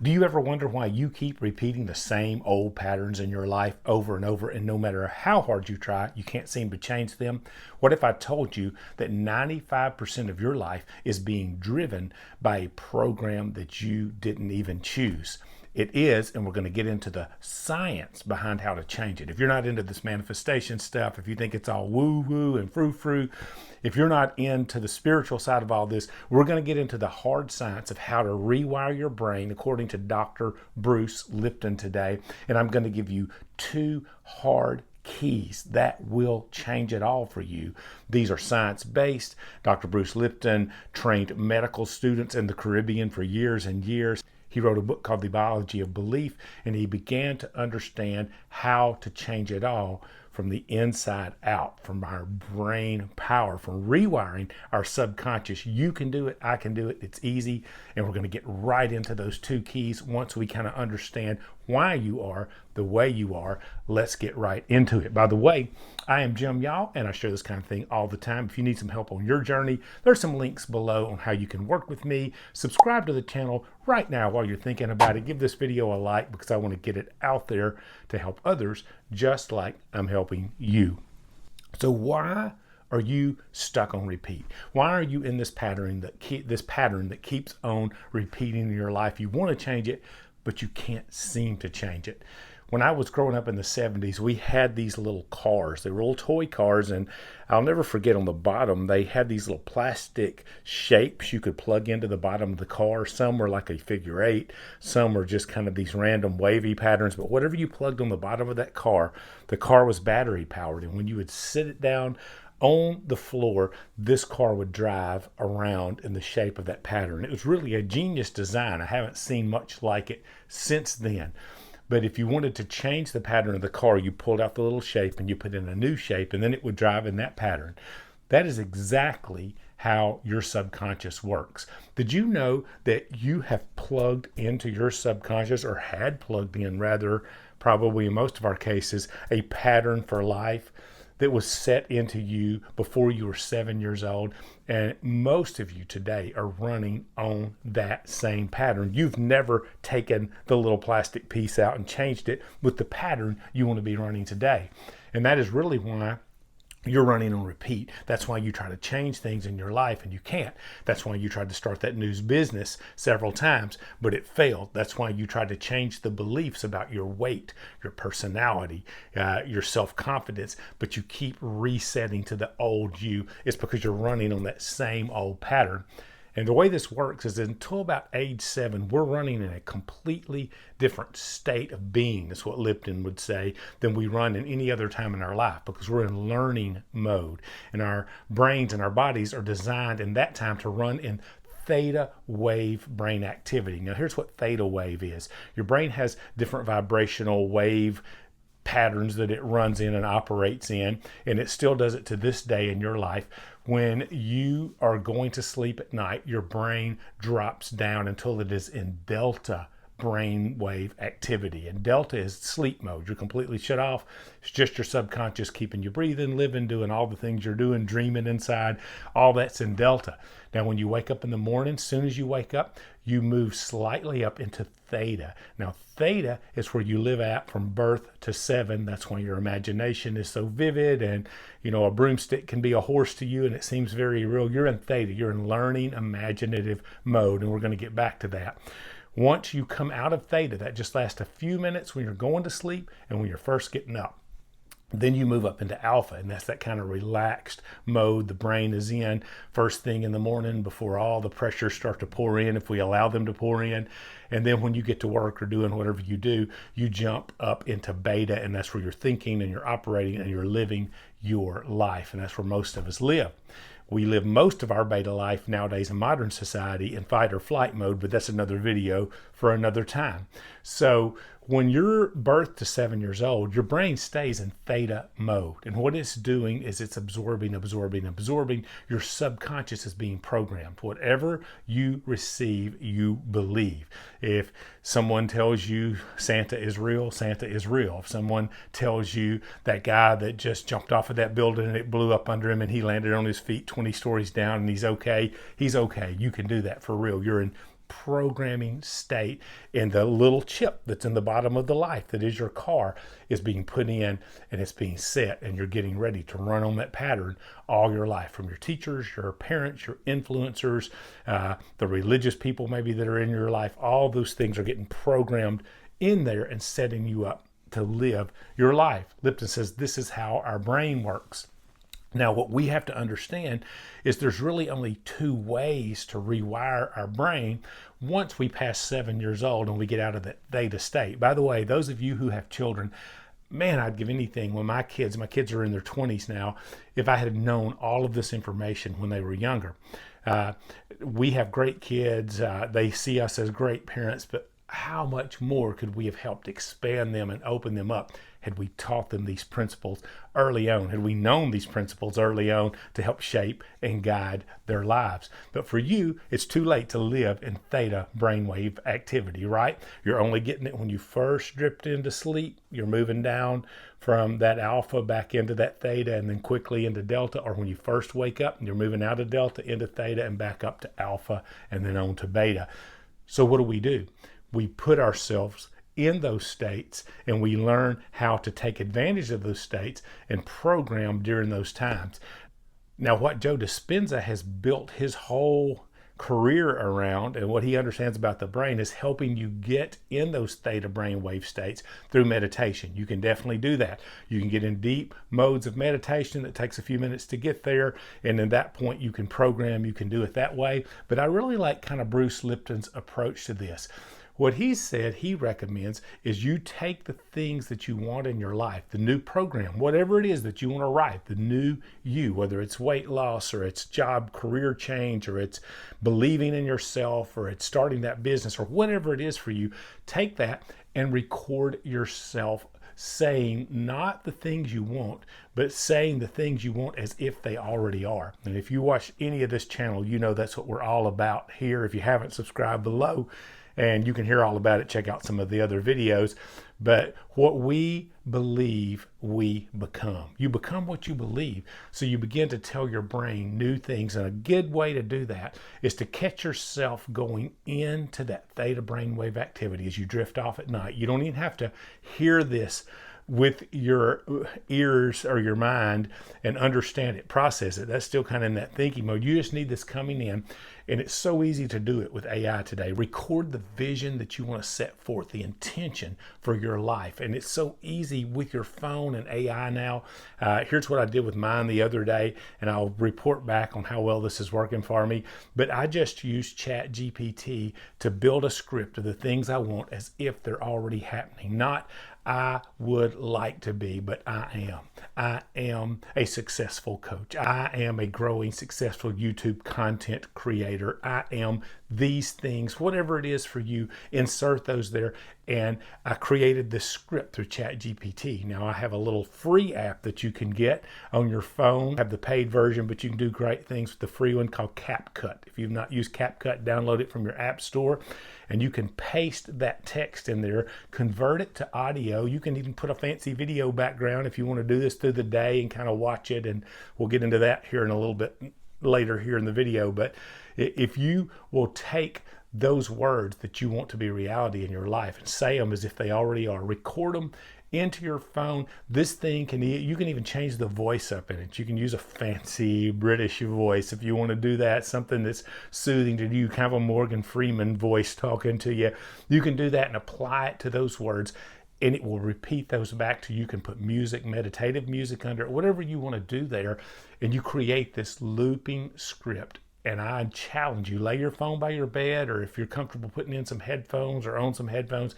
Do you ever wonder why you keep repeating the same old patterns in your life over and over, and no matter how hard you try, you can't seem to change them? What if I told you that 95% of your life is being driven by a program that you didn't even choose? It is, and we're going to get into the science behind how to change it. If you're not into this manifestation stuff, if you think it's all woo-woo and frou-frou, if you're not into the spiritual side of all this, we're going to get into the hard science of how to rewire your brain according to Dr. Bruce Lipton today. And I'm going to give you 2 hard keys that will change it all for you. These are science-based. Dr. Bruce Lipton trained medical students in the Caribbean for years and years. He wrote a book called The Biology of Belief, and he began to understand how to change it all from the inside out, from our brain power, from rewiring our subconscious. You can do it. I can do it. It's easy. And we're going to get right into those 2 keys once we kind of understand why you are the way you are. Let's get right into it. By the way, I am Jim Y'all, and I share this kind of thing all the time. If you need some help on your journey, there's some links below on how you can work with me. Subscribe to the channel right now while you're thinking about it. Give this video a like because I want to get it out there to help others just like I'm helping you. So why are you stuck on repeat? Why are you in this pattern that keeps on repeating in your life? You want to change it, but you can't seem to change it. When I was growing up in the 70s, we had these little cars. They were little toy cars, and I'll never forget on the bottom, they had these little plastic shapes you could plug into the bottom of the car. Some were like a figure 8. Some were just kind of these random wavy patterns. But whatever you plugged on the bottom of that car, the car was battery powered. And when you would sit it down on the floor, this car would drive around in the shape of that pattern. It was really a genius design. I haven't seen much like it since then. But if you wanted to change the pattern of the car, you pulled out the little shape and you put in a new shape, and then it would drive in that pattern. That is exactly how your subconscious works. Did you know that you have plugged into your subconscious, or had plugged in rather, probably in most of our cases, a pattern for life that was set into you before you were 7 years old? And most of you today are running on that same pattern. You've never taken the little plastic piece out and changed it with the pattern you want to be running today. And that is really why you're running on repeat. That's why you try to change things in your life and you can't. That's why you tried to start that news business several times, but it failed. That's why you tried to change the beliefs about your weight, your personality, your self-confidence, but you keep resetting to the old you. It's because you're running on that same old pattern. And the way this works is until about age 7, we're running in a completely different state of being, is what Lipton would say, than we run in any other time in our life, because we're in learning mode. And our brains and our bodies are designed in that time to run in theta wave brain activity. Now, here's what theta wave is. Your brain has different vibrational wave patterns that it runs in and operates in, and it still does it to this day in your life. When you are going to sleep at night, your brain drops down until it is in delta brainwave activity. And delta is sleep mode. You're completely shut off. It's just your subconscious keeping you breathing, living, doing all the things you're doing, dreaming inside. All that's in delta. Now, when you wake up in the morning, as soon as you wake up, you move slightly up into theta. Now, theta is where you live at from birth to 7. That's why your imagination is so vivid, and a broomstick can be a horse to you and it seems very real. You're in theta. You're in learning imaginative mode, and we're going to get back to that. Once you come out of theta, that just lasts a few minutes when you're going to sleep and when you're first getting up. Then you move up into alpha, and that's that kind of relaxed mode the brain is in first thing in the morning before all the pressures start to pour in, if we allow them to pour in. And then when you get to work or doing whatever you do, you jump up into beta, and that's where you're thinking and you're operating and you're living your life. And that's where most of us live. We live most of our beta life nowadays in modern society in fight or flight mode, but that's another video for another time. So when you're birthed to 7 years old, your brain stays in theta mode. And what it's doing is it's absorbing. Your subconscious is being programmed. Whatever you receive, you believe. If someone tells you Santa is real, Santa is real. If someone tells you that guy that just jumped off of that building and it blew up under him and he landed on his feet 20 stories down and he's okay, you can do that for real. You're in programming state, and the little chip that's in the bottom of the life that is your car is being put in, and it's being set, and you're getting ready to run on that pattern all your life, from your teachers, your parents, your influencers, the religious people maybe that are in your life. All those things are getting programmed in there and setting you up to live your life. Lipton says this is how our brain works. Now, what we have to understand is there's really only two ways to rewire our brain once we pass 7 years old and we get out of that theta state. By the way, those of you who have children, man, I'd give anything when my kids are in their 20s now, if I had known all of this information when they were younger. We have great kids. They see us as great parents, but how much more could we have helped expand them and open them up had we taught them these principles early on, had we known these principles early on to help shape and guide their lives. But for you, it's too late to live in theta brainwave activity, right? You're only getting it when you first drift into sleep. You're moving down from that alpha back into that theta and then quickly into delta, or when you first wake up and you're moving out of delta into theta and back up to alpha and then on to beta. So what do? We put ourselves in those states and we learn how to take advantage of those states and program during those times. Now, what Joe Dispenza has built his whole career around and what he understands about the brain is helping you get in those theta brainwave states through meditation. You can definitely do that. You can get in deep modes of meditation that takes a few minutes to get there, and at that point you can program, you can do it that way. But I really like kind of Bruce Lipton's approach to this. What he said he recommends is you take the things that you want in your life, the new program, whatever it is that you want to write, the new you, whether it's weight loss or it's job career change or it's believing in yourself or it's starting that business or whatever it is for you, take that and record yourself saying not the things you want, but saying the things you want as if they already are. And if you watch any of this channel, you know that's what we're all about here. If you haven't, subscribed below. And you can hear all about it. Check out some of the other videos. But what we believe, we become. You become what you believe. So you begin to tell your brain new things. And a good way to do that is to catch yourself going into that theta brainwave activity as you drift off at night. You don't even have to hear this with your ears or your mind and understand it, process it. That's still kind of in that thinking mode. You just need this coming in, and it's so easy to do it with AI today. Record the vision that you want to set forth, the intention for your life, and it's so easy with your phone and AI now. Here's what I did with mine the other day, and I'll report back on how well this is working for me. But I just used ChatGPT to build a script of the things I want as if they're already happening. Not I would like to be, but I am. I am a successful coach. I am a growing, successful YouTube content creator. I am these things, whatever it is for you, insert those there. And I created this script through ChatGPT. Now I have a little free app that you can get on your phone. I have the paid version, but you can do great things with the free one called CapCut. If you've not used CapCut, download it from your app store, and you can paste that text in there, convert it to audio. You can even put a fancy video background if you want to do this through the day and kind of watch it. And we'll get into that here in a little bit later here in the video. But if you will take those words that you want to be reality in your life and say them as if they already are, record them into your phone. This thing you can even change the voice up in it. You can use a fancy British voice if you want to do that, something that's soothing to you, kind of a Morgan Freeman voice talking to you. You can do that and apply it to those words, and it will repeat those back to you. You can put music, meditative music under it, whatever you want to do there, and you create this looping script. And I challenge you, lay your phone by your bed, or if you're comfortable putting in some headphones or on some headphones,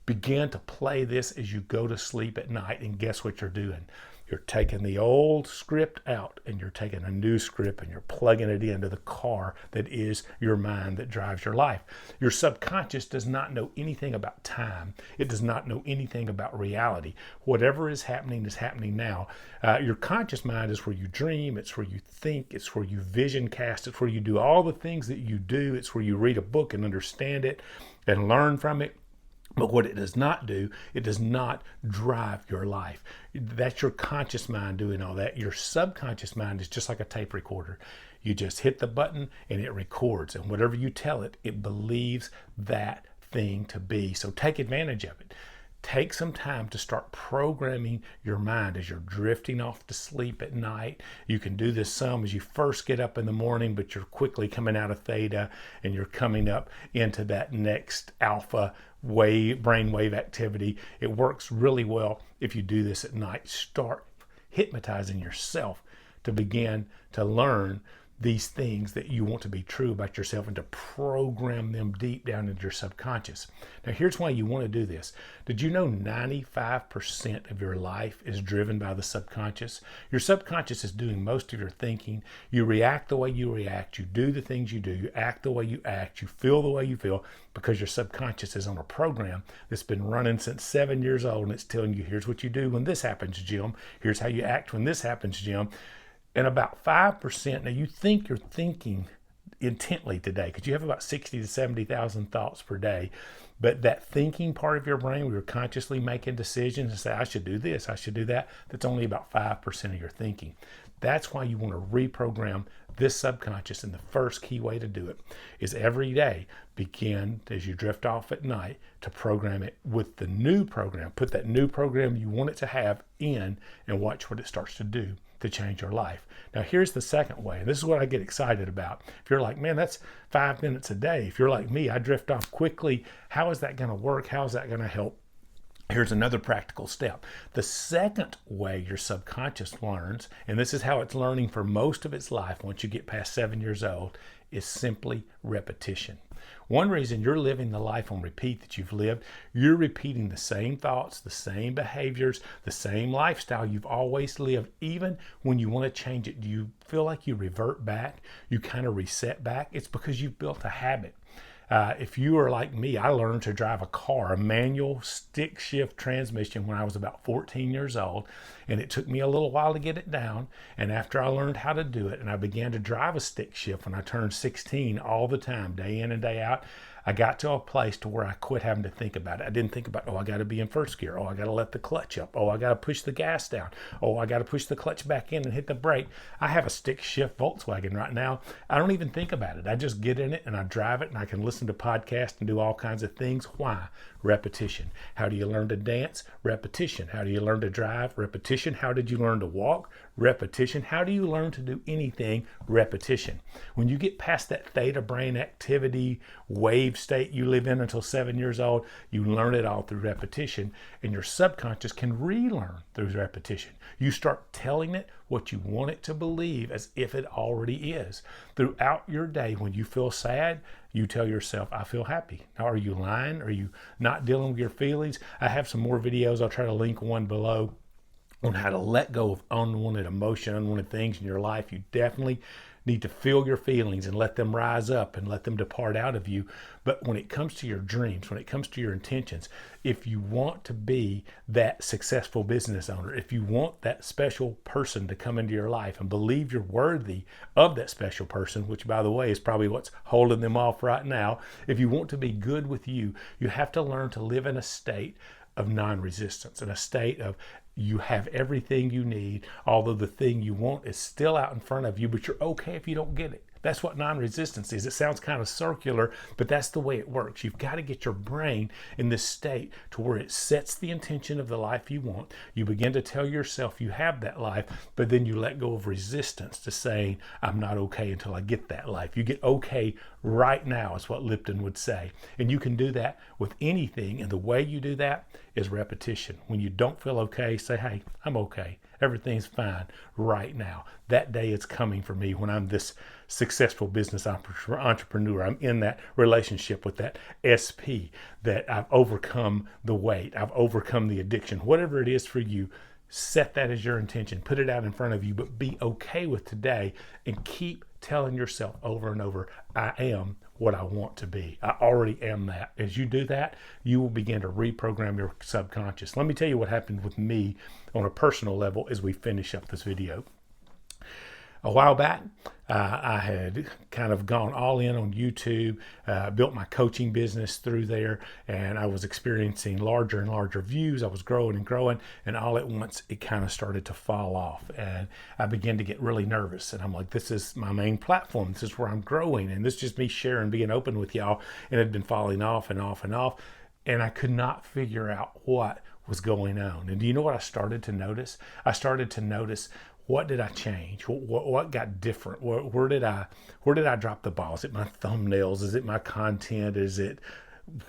begin to play this as you go to sleep at night. And guess what you're doing? You're taking the old script out and you're taking a new script and you're plugging it into the car that is your mind that drives your life. Your subconscious does not know anything about time. It does not know anything about reality. Whatever is happening now. Your conscious mind is where you dream. It's where you think. It's where you vision cast. It's where you do all the things that you do. It's where you read a book and understand it and learn from it. But what it does not do, it does not drive your life. That's your conscious mind doing all that. Your subconscious mind is just like a tape recorder. You just hit the button and it records. And whatever you tell it, it believes that thing to be. So take advantage of it. Take some time to start programming your mind as you're drifting off to sleep at night. You can do this some as you first get up in the morning, but you're quickly coming out of theta and you're coming up into that next alpha wave, brainwave activity. It works really well if you do this at night. Start hypnotizing yourself to begin to learn these things that you want to be true about yourself and to program them deep down into your subconscious. Now, here's why you want to do this. Did you know 95% of your life is driven by the subconscious? Your subconscious is doing most of your thinking. You react the way you react. You do the things you do. You act the way you act. You feel the way you feel because your subconscious is on a program that's been running since 7 years old, and it's telling you, here's what you do when this happens, Jim. Here's how you act when this happens, Jim. And about 5%, now you think you're thinking intently today because you have about 60 to 70,000 thoughts per day. But that thinking part of your brain where you're consciously making decisions and say, I should do this, I should do that, that's only about 5% of your thinking. That's why you want to reprogram this subconscious. And the first key way to do it is every day begin as you drift off at night to program it with the new program. Put that new program you want it to have in and watch what it starts to do to change your life. Now, here's the second way, and this is what I get excited about. If you're like, man, that's 5 minutes a day. If you're like me, I drift off quickly. How is that going to work? How is that going to help? Here's another practical step. The second way your subconscious learns, and this is how it's learning for most of its life once you get past 7 years old, is simply repetition. One reason you're living the life on repeat that you've lived, you're repeating the same thoughts, the same behaviors, the same lifestyle you've always lived. Even when you want to change it, do you feel like you revert back? You kind of reset back? It's because you've built a habit. If you are like me, I learned to drive a car, a manual stick shift transmission when I was about 14 years old. And it took me a little while to get it down. And after I learned how to do it and I began to drive a stick shift when I turned 16 all the time, day in and day out, I got to a place to where I quit having to think about it. I didn't think about, oh, I got to be in first gear. Oh, I got to let the clutch up. Oh, I got to push the gas down. Oh, I got to push the clutch back in and hit the brake. I have a stick shift Volkswagen right now. I don't even think about it. I just get in it and I drive it and I can listen to podcasts and do all kinds of things. Why? Repetition. How do you learn to dance? Repetition. How do you learn to drive? Repetition. How did you learn to walk? Repetition. How do you learn to do anything? Repetition. When you get past that theta brain activity wave state you live in until 7 years old, you learn it all through repetition, and your subconscious can relearn through repetition. You start telling it what you want it to believe as if it already is. Throughout your day, when you feel sad, you tell yourself, I feel happy. Now, are you lying? Are you not dealing with your feelings? I have some more videos. I'll try to link one below on how to let go of unwanted emotion, unwanted things in your life. You definitely need to feel your feelings and let them rise up and let them depart out of you. But when it comes to your dreams, when it comes to your intentions, if you want to be that successful business owner, if you want that special person to come into your life and believe you're worthy of that special person, which by the way is probably what's holding them off right now, if you want to be good with you, you have to learn to live in a state of non-resistance, in a state of you have everything you need, although the thing you want is still out in front of you, but you're okay if you don't get it. That's what non-resistance is. It sounds kind of circular, but that's the way it works. You've got to get your brain in this state to where it sets the intention of the life you want. You begin to tell yourself you have that life, but then you let go of resistance to saying, I'm not okay until I get that life. You get okay right now is what Lipton would say. And you can do that with anything. And the way you do that is repetition. When you don't feel okay, say, hey, I'm okay. Everything's fine right now. That day is coming for me when I'm this successful business entrepreneur. I'm in that relationship with that SP, that I've overcome the weight. I've overcome the addiction. Whatever it is for you, set that as your intention. Put it out in front of you, but be okay with today and keep telling yourself over and over, I am what I want to be. I already am that. As you do that, you will begin to reprogram your subconscious. Let me tell you what happened with me on a personal level as we finish up this video. A while back, I had kind of gone all in on YouTube, built my coaching business through there, and I was experiencing larger and larger views. I was growing and growing, and all at once it kind of started to fall off. And I began to get really nervous. And I'm like, this is my main platform. This is where I'm growing. And this is just me sharing, being open with y'all. And it had been falling off and off and off. And I could not figure out what was going on. And do you know what I started to notice? I started to notice, what did I change? What got different? Where did I drop the ball? Is it my thumbnails? Is it my content? Is it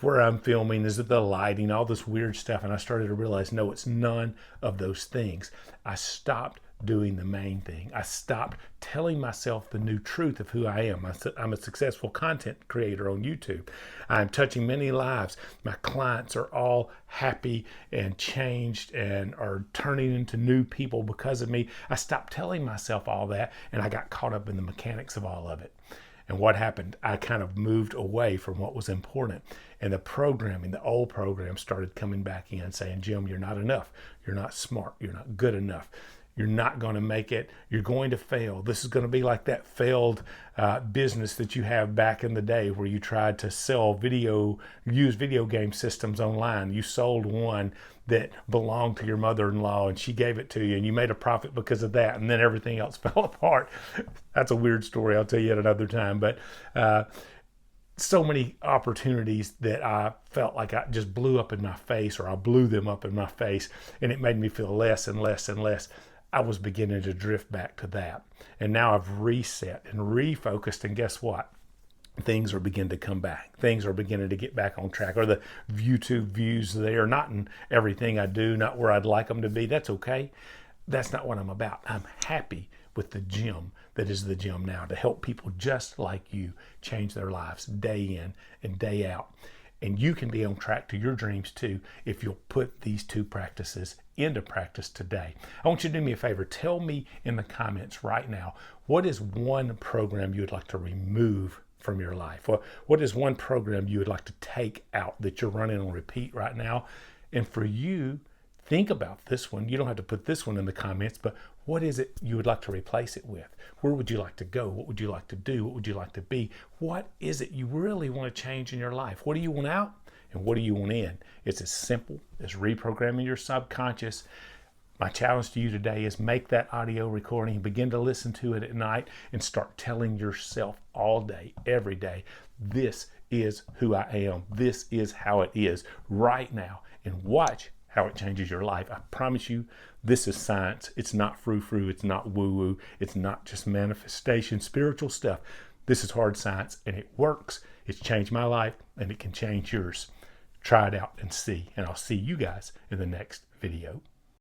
where I'm filming? Is it the lighting? All this weird stuff. And I started to realize, no, it's none of those things. I stopped doing the main thing. I stopped telling myself the new truth of who I am. I'm a successful content creator on YouTube. I'm touching many lives. My clients are all happy and changed and are turning into new people because of me. I stopped telling myself all that, and I got caught up in the mechanics of all of it. And what happened? I kind of moved away from what was important. And the programming, the old program, started coming back in saying, Jim, you're not enough. You're not smart. You're not good enough. You're not going to make it. You're going to fail. This is going to be like that failed business that you have back in the day where you tried to sell use video game systems online. You sold one that belonged to your mother-in-law and she gave it to you and you made a profit because of that, and then everything else fell apart. That's a weird story. I'll tell you at another time. But so many opportunities that I felt like I just blew up in my face, or I blew them up in my face, and it made me feel less and less and less. I was beginning to drift back to that. And now I've reset and refocused, and guess what? Things are beginning to come back. Things are beginning to get back on track. Or the YouTube views, they are not in everything I do, not where I'd like them to be. That's okay. That's not what I'm about. I'm happy with the gym that is the gym now, to help people just like you change their lives day in and day out. And you can be on track to your dreams too if you'll put these two practices into practice today. I want you to do me a favor. Tell me in the comments right now, what is one program you would like to remove from your life? Or what is one program you would like to take out that you're running on repeat right now? And for you, think about this one. You don't have to put this one in the comments, but what is it you would like to replace it with? Where would you like to go? What would you like to do? What would you like to be? What is it you really want to change in your life? What do you want out and what do you want in? It's as simple as reprogramming your subconscious. My challenge to you today is make that audio recording, begin to listen to it at night, and start telling yourself all day, every day, this is who I am. This is how it is right now. And watch how it changes your life. I promise you, this is science. It's not frou-frou. It's not woo-woo. It's not just manifestation, spiritual stuff. This is hard science, and it works. It's changed my life, and it can change yours. Try it out and see. And I'll see you guys in the next video.